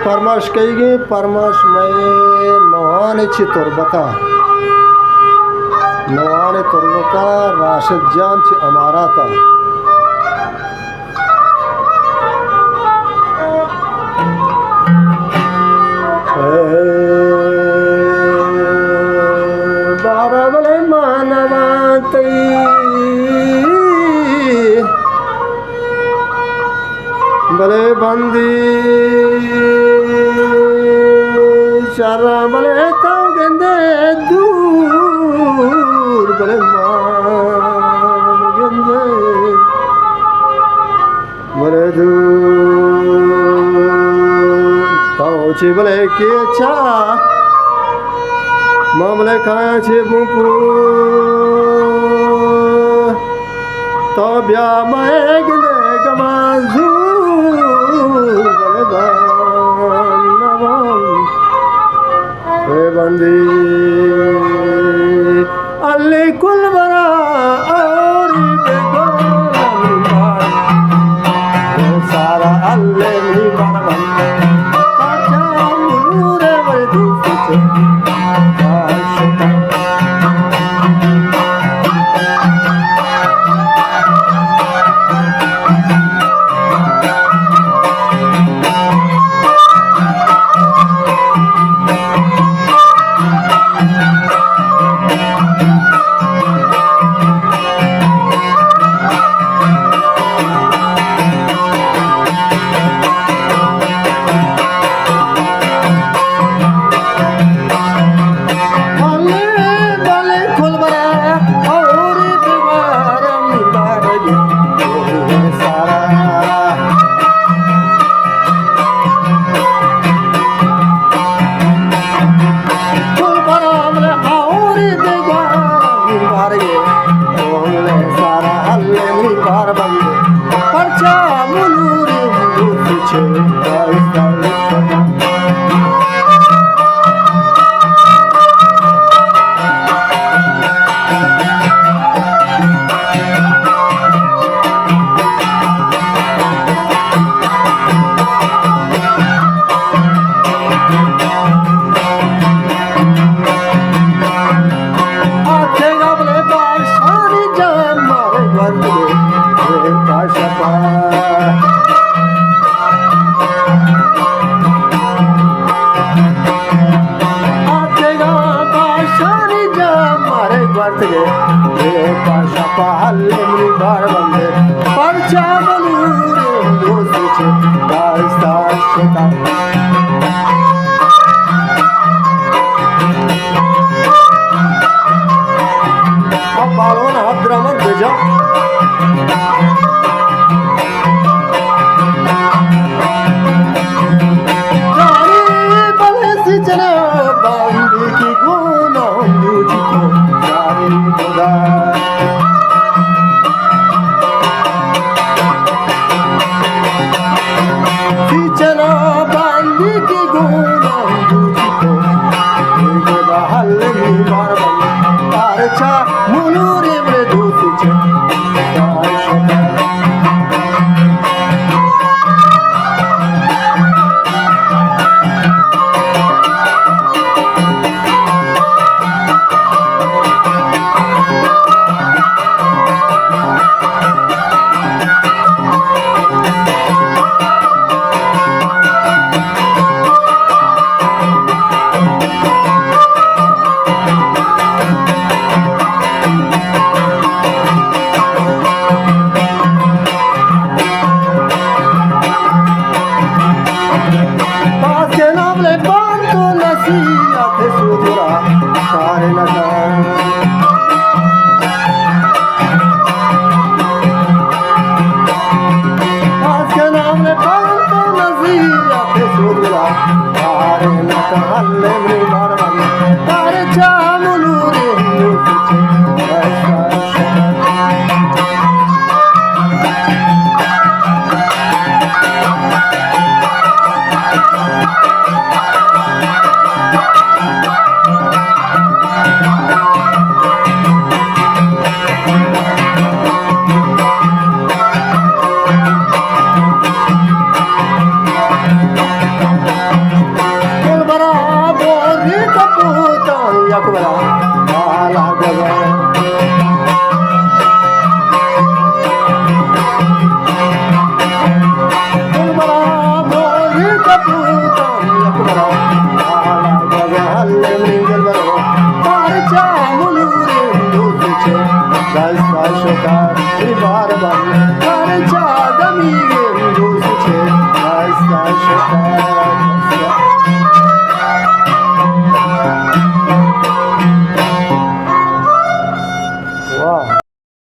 फरमाश कही फरमाश में नवाने ची तुरबता राशिद जान ची अमाराता बारबले मानवाती बले बंदी शरा बले ताऊ गेंदे दूर बले मान गेंदे बले दूर ताऊ ची बले के चा मामले खाया ची बुपू तो ब्या मैं गेंदे गमाजू बंदी अल्ले कुल बरा और सारा अल्ले नहीं बरा बंदे अच्छा मुरे बड़े धूप से sokar var var Parça da milim dost için asla şokar